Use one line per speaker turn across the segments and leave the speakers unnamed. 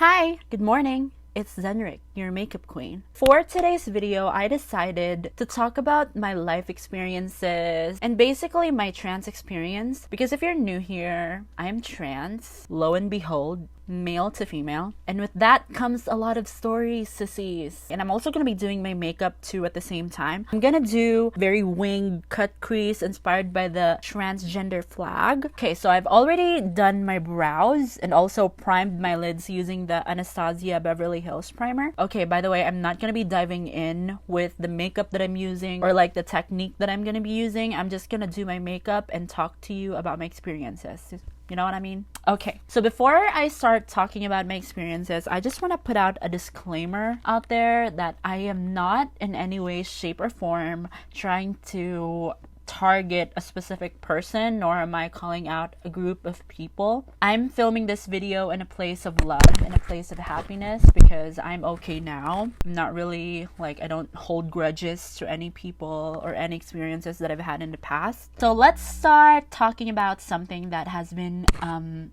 Hi, good morning. It's Zenrik, your makeup queen. For today's video, I decided to talk about my life experiences and basically my trans experience, because if you're new here, I'm trans, lo and behold, male to female, and with that comes a lot of stories, sissies. And I'm also going to be doing my makeup too at the same time. I'm going to do very wing cut crease inspired by the transgender flag. Okay, so I've already done my brows and also primed my lids using the Anastasia Beverly Hills primer. Okay, by the way, I'm not going to be diving in with the makeup that I'm using or like the technique that I'm going to be using. I'm just going to do my makeup and talk to you about my experiences. You know what I mean? Okay, so before I start talking about my experiences, I just want to put out a disclaimer out there that I am not in any way, shape, or form trying to target a specific person, nor am I calling out a group of people. I'm filming this video in a place of love, in a place of happiness, because I'm okay now. I'm not really, I don't hold grudges to any people or any experiences that I've had in the past. So let's start talking about something that has been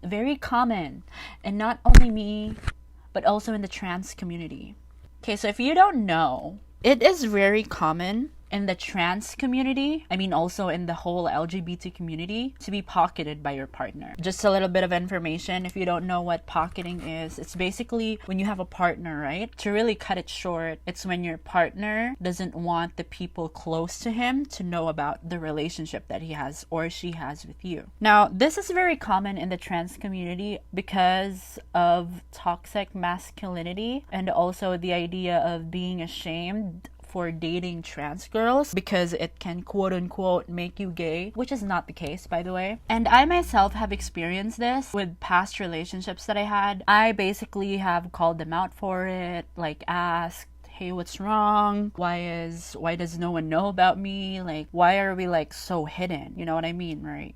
very common, and not only me, but also in the trans community. Okay, so if you don't know, it is very common in the trans community, I mean also in the whole LGBT community, to be pocketed by your partner. Just a little bit of information, if you don't know what pocketing is, it's basically when you have a partner, right? To really cut it short, it's when your partner doesn't want the people close to him to know about the relationship that he has or she has with you. Now, this is very common in the trans community because of toxic masculinity and also the idea of being ashamed for dating trans girls because it can quote unquote make you gay, which is not the case, by the way. And I myself have experienced this with past relationships that I had. I basically have called them out for it, asked, hey, what's wrong? Why does no one know about me? Why are we so hidden? You know what I mean, right?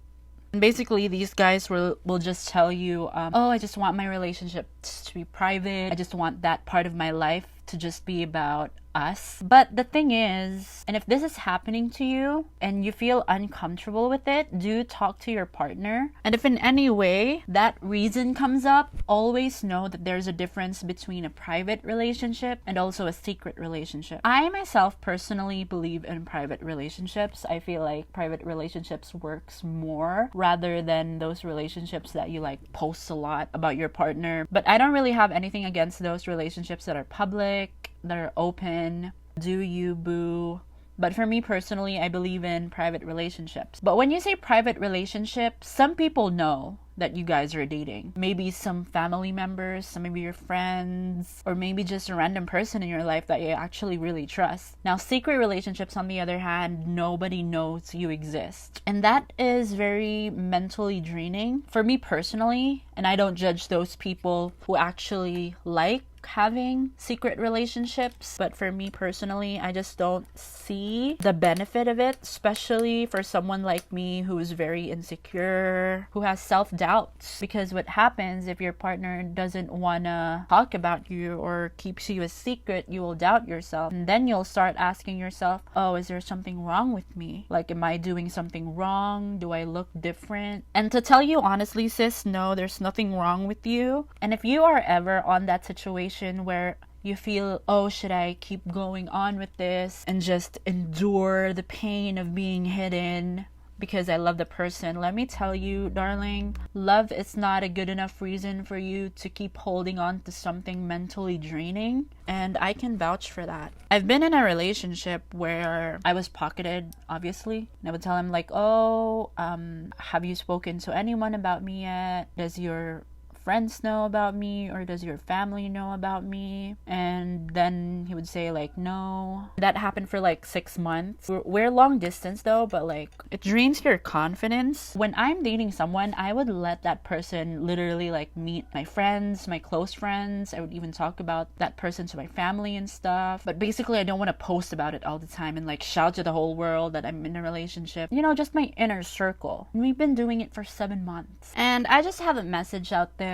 And basically, these guys will just tell you, oh, I just want my relationships to be private. I just want that part of my life to just be about us. But the thing is, and if this is happening to you and you feel uncomfortable with it, do talk to your partner. And if in any way that reason comes up, always know that there's a difference between a private relationship and also a secret relationship. I myself personally believe in private relationships. I feel like private relationships works more rather than those relationships that you post a lot about your partner. But I don't really have anything against those relationships that are public, that are open. Do you, boo? But for me personally, I believe in private relationships. But when you say private relationships, some people know that you guys are dating. Maybe some family members, some of your friends, or maybe just a random person in your life that you actually really trust. Now, secret relationships, on the other hand, nobody knows you exist. And that is very mentally draining for me personally. And I don't judge those people who actually like having secret relationships, but for me personally, I just don't see the benefit of it, especially for someone like me who is very insecure, who has self-doubts. Because what happens if your partner doesn't want to talk about you or keeps you a secret, you will doubt yourself, and then you'll start asking yourself, oh, is there something wrong with me? Am I doing something wrong? Do I look different? And to tell you honestly, sis, no, there's nothing wrong with you. And if you are ever on that situation where you feel, oh, should I keep going on with this and just endure the pain of being hidden because I love the person? Let me tell you, darling, love is not a good enough reason for you to keep holding on to something mentally draining. And I can vouch for that. I've been in a relationship where I was pocketed, obviously. And I would tell him oh, have you spoken to anyone about me yet? Does your friends know about me, or does your family know about me? And then he would say no. That happened for 6 months. We're long distance though, but it drains your confidence. When I'm dating someone, I would let that person literally meet my friends, my close friends. I would even talk about that person to my family and stuff. But basically, I don't want to post about it all the time and shout to the whole world that I'm in a relationship. Just my inner circle. And we've been doing it for 7 months. And I just have a message out there.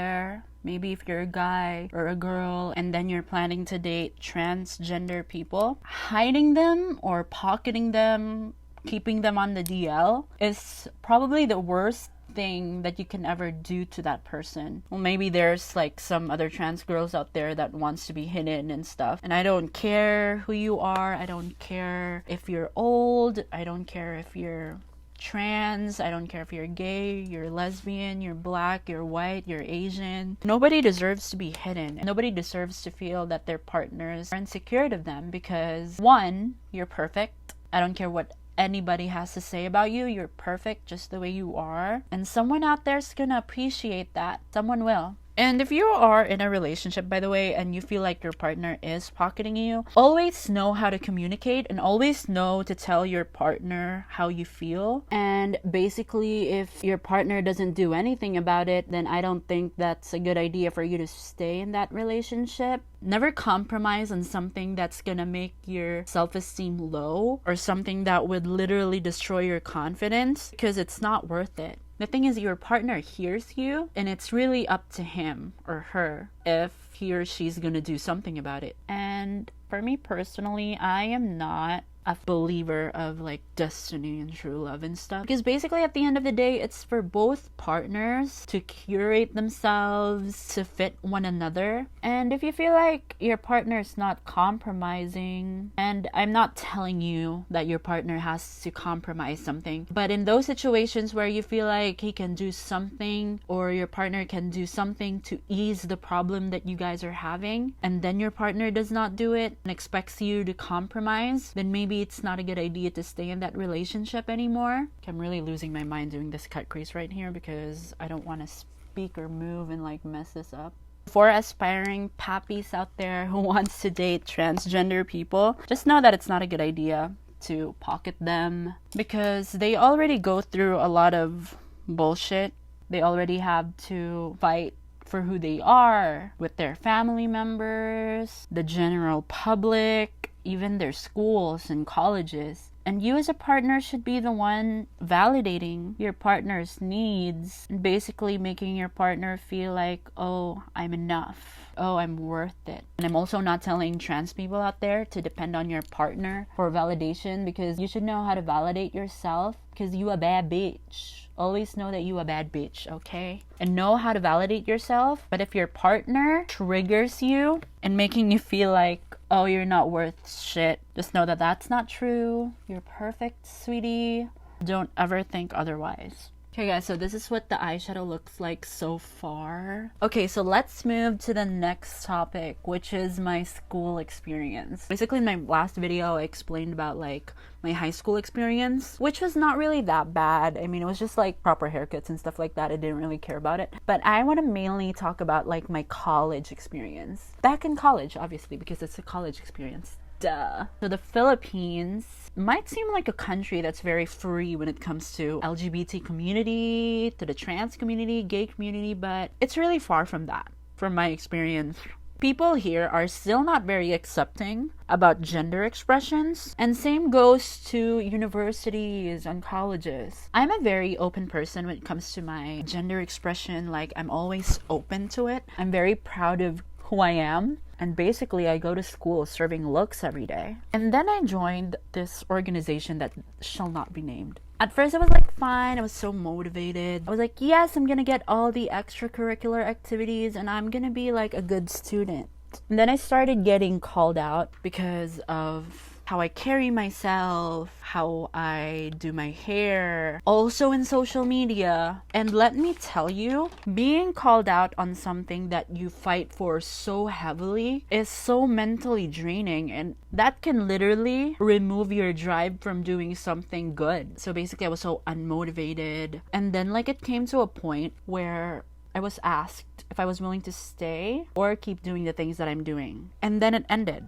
Maybe if you're a guy or a girl and then you're planning to date transgender people, hiding them or pocketing them, keeping them on the DL is probably the worst thing that you can ever do to that person. Well, maybe there's like some other trans girls out there that wants to be hidden and stuff. And I don't care who you are. I don't care if you're old. I don't care if you're trans. I don't care if you're gay, you're lesbian, you're black, you're white, you're Asian. Nobody deserves to be hidden. Nobody deserves to feel that their partners are insecure of them because, one, you're perfect. I don't care what anybody has to say about you. You're perfect just the way you are. And someone out there's gonna appreciate that. Someone will. And if you are in a relationship, by the way, and you feel like your partner is pocketing you, always know how to communicate and always know to tell your partner how you feel. And basically, if your partner doesn't do anything about it, then I don't think that's a good idea for you to stay in that relationship. Never compromise on something that's gonna make your self-esteem low or something that would literally destroy your confidence because it's not worth it. The thing is, your partner hears you, and it's really up to him or her if he or she's gonna do something about it. And for me personally, I am not a believer of like destiny and true love and stuff, because basically at the end of the day, it's for both partners to curate themselves to fit one another. And if you feel like your partner is not compromising, and I'm not telling you that your partner has to compromise something, but in those situations where you feel like he can do something or your partner can do something to ease the problem that you guys are having, and then your partner does not do it and expects you to compromise, then maybe it's not a good idea to stay in that relationship anymore. I'm really losing my mind doing this cut crease right here because I don't want to speak or move and like mess this up. For aspiring pappies out there who wants to date transgender people, just know that it's not a good idea to pocket them because they already go through a lot of bullshit. They already have to fight for who they are with their family members, the general public, even their schools and colleges. And you as a partner should be the one validating your partner's needs and basically making your partner feel like, oh, I'm enough. Oh, I'm worth it. And I'm also not telling trans people out there to depend on your partner for validation, because you should know how to validate yourself because you a bad bitch. Always know that you a bad bitch, okay? And know how to validate yourself. But if your partner triggers you and making you feel like, oh, you're not worth shit, just know that that's not true. You're perfect, sweetie. Don't ever think otherwise. Okay guys, so this is what the eyeshadow looks like so far. Okay, so let's move to the next topic, which is my school experience. Basically in my last video, I explained about like my high school experience, which was not really that bad. I mean, it was just like proper haircuts and stuff like that. I didn't really care about it. But I want to mainly talk about like my college experience. Back in college, obviously, because it's a college experience. Duh. So the Philippines might seem like a country that's very free when it comes to LGBT community, to the trans community, gay community, but it's really far from that, from my experience. People here are still not very accepting about gender expressions, and same goes to universities and colleges. I'm a very open person when it comes to my gender expression. Like, I'm always open to it. I'm very proud of who I am. And basically, I go to school serving looks every day. And then I joined this organization that shall not be named. At first, I was like, fine. I was so motivated. I was like, yes, I'm gonna get all the extracurricular activities and I'm gonna be like a good student. And then I started getting called out because of how I carry myself, how I do my hair, also in social media. And let me tell you, being called out on something that you fight for so heavily is so mentally draining, and that can literally remove your drive from doing something good. So basically, I was so unmotivated. And then like it came to a point where I was asked if I was willing to stay or keep doing the things that I'm doing. And then it ended.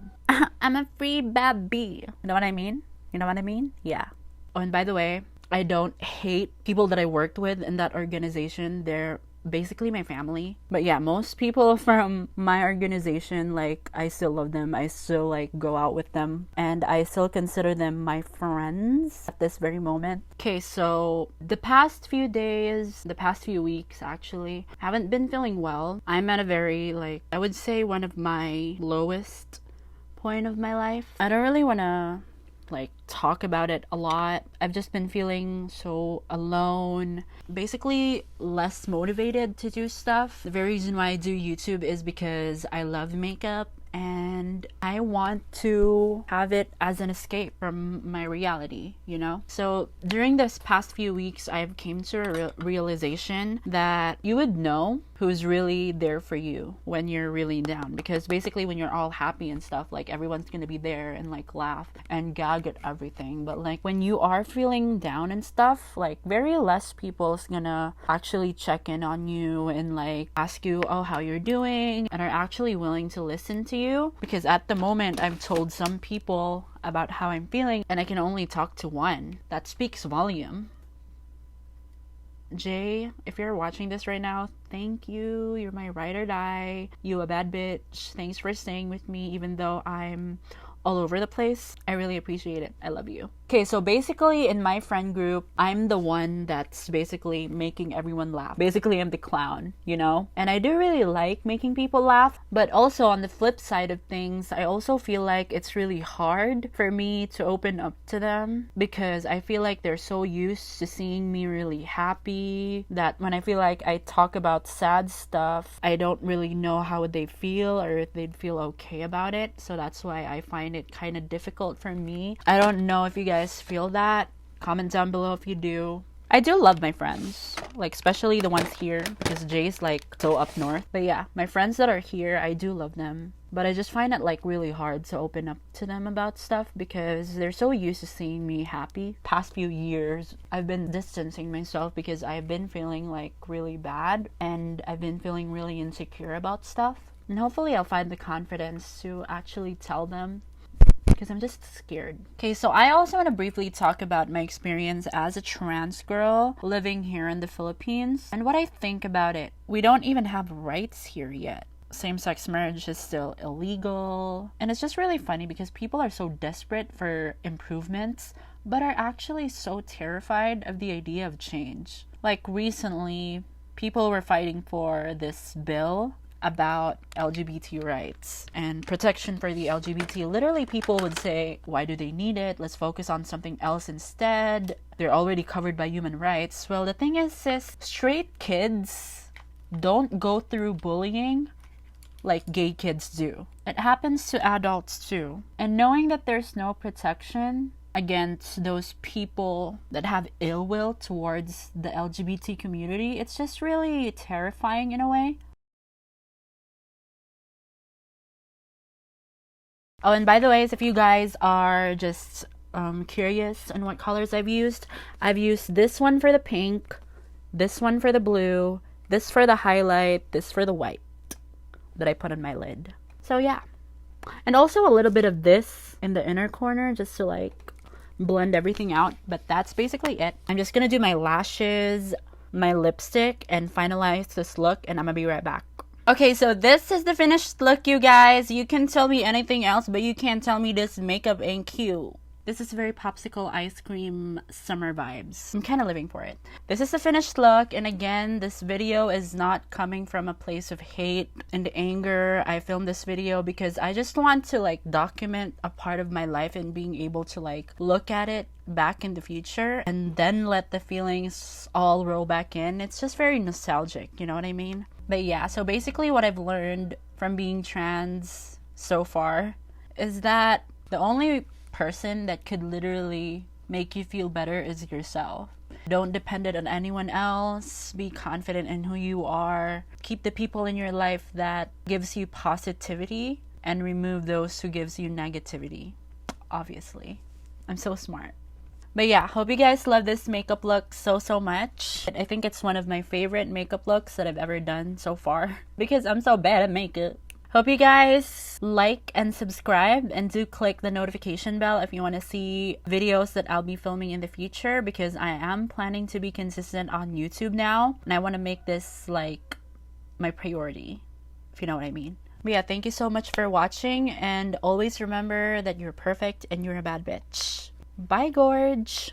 I'm a free baby. You know what I mean? You know what I mean? Yeah. Oh, and by the way, I don't hate people that I worked with in that organization. They're basically my family. But yeah, most people from my organization, like, I still love them. I still like go out with them, and I still consider them my friends at this very moment. Okay, so the past few days, the past few weeks actually, haven't been feeling well. I'm at a very, like, I would say one of my lowest point of my life. I don't really want to like talk about it a lot. I've just been feeling so alone, basically less motivated to do stuff. The very reason why I do YouTube is because I love makeup and I want to have it as an escape from my reality, you know? So during this past few weeks, I've came to a realization that you would know who's really there for you when you're really down, because basically when you're all happy and stuff, like everyone's gonna be there and like laugh and gag at everything. But like when you are feeling down and stuff, like very less people's gonna actually check in on you and like ask you, oh, how you're doing, and are actually willing to listen to you. Because at the moment, I've told some people about how I'm feeling and I can only talk to one. That speaks volume. Jay, if you're watching this right now, thank you. You're my ride or die. You a bad bitch. Thanks for staying with me even though I'm all over the place. I really appreciate it. I love you. Okay, so basically in my friend group, I'm the one that's basically making everyone laugh. Basically, I'm the clown, you know? And I do really like making people laugh, but also on the flip side of things, I also feel like it's really hard for me to open up to them because I feel like they're so used to seeing me really happy that when I feel like I talk about sad stuff, I don't really know how they feel or if they'd feel okay about it. So that's why I find it kind of difficult for me. I don't know if you guys feel that. Comment down below if you do. I do love my friends, like especially the ones here because Jay's like so up north. But yeah, my friends that are here, I do love them. But I just find it like really hard to open up to them about stuff because they're so used to seeing me happy. Past few years, I've been distancing myself because I've been feeling like really bad and I've been feeling really insecure about stuff. And hopefully I'll find the confidence to actually tell them, because I'm just scared. Okay, so I also want to briefly talk about my experience as a trans girl living here in the Philippines and what I think about it. We don't even have rights here yet. Same-sex marriage is still illegal. And it's just really funny because people are so desperate for improvements but are actually so terrified of the idea of change. Like recently, people were fighting for this bill about LGBT rights and protection for the LGBT. Literally, people would say, why do they need it? Let's focus on something else instead. They're already covered by human rights. Well, the thing is, sis, straight kids don't go through bullying like gay kids do. It happens to adults too. And knowing that there's no protection against those people that have ill will towards the LGBT community, it's just really terrifying in a way. Oh, and by the way, if you guys are just curious on what colors I've used this one for the pink, this one for the blue, this for the highlight, this for the white that I put on my lid. So yeah. And also a little bit of this in the inner corner just to like blend everything out. But that's basically it. I'm just gonna do my lashes, my lipstick, and finalize this look, and I'm gonna be right back. Okay, so this is the finished look, you guys. You can tell me anything else, but you can't tell me this makeup ain't cute. This is very popsicle ice cream summer vibes. I'm kind of living for it. This is the finished look, and again, this video is not coming from a place of hate and anger. I filmed this video because I just want to like document a part of my life and being able to like look at it back in the future and then let the feelings all roll back in. It's just very nostalgic, you know what I mean? But yeah, so basically what I've learned from being trans so far is that the only person that could literally make you feel better is yourself. Don't depend it on anyone else. Be confident in who you are. Keep the people in your life that gives you positivity and remove those who gives you negativity. Obviously. I'm so smart. But yeah, hope you guys love this makeup look so much. I think it's one of my favorite makeup looks that I've ever done so far because I'm so bad at makeup. Hope you guys like and subscribe, and do click the notification bell if you want to see videos that I'll be filming in the future, because I am planning to be consistent on YouTube now and I want to make this like my priority, if you know what I mean. But yeah, thank you so much for watching, and always remember that you're perfect and you're a bad bitch. Bye, Gorge!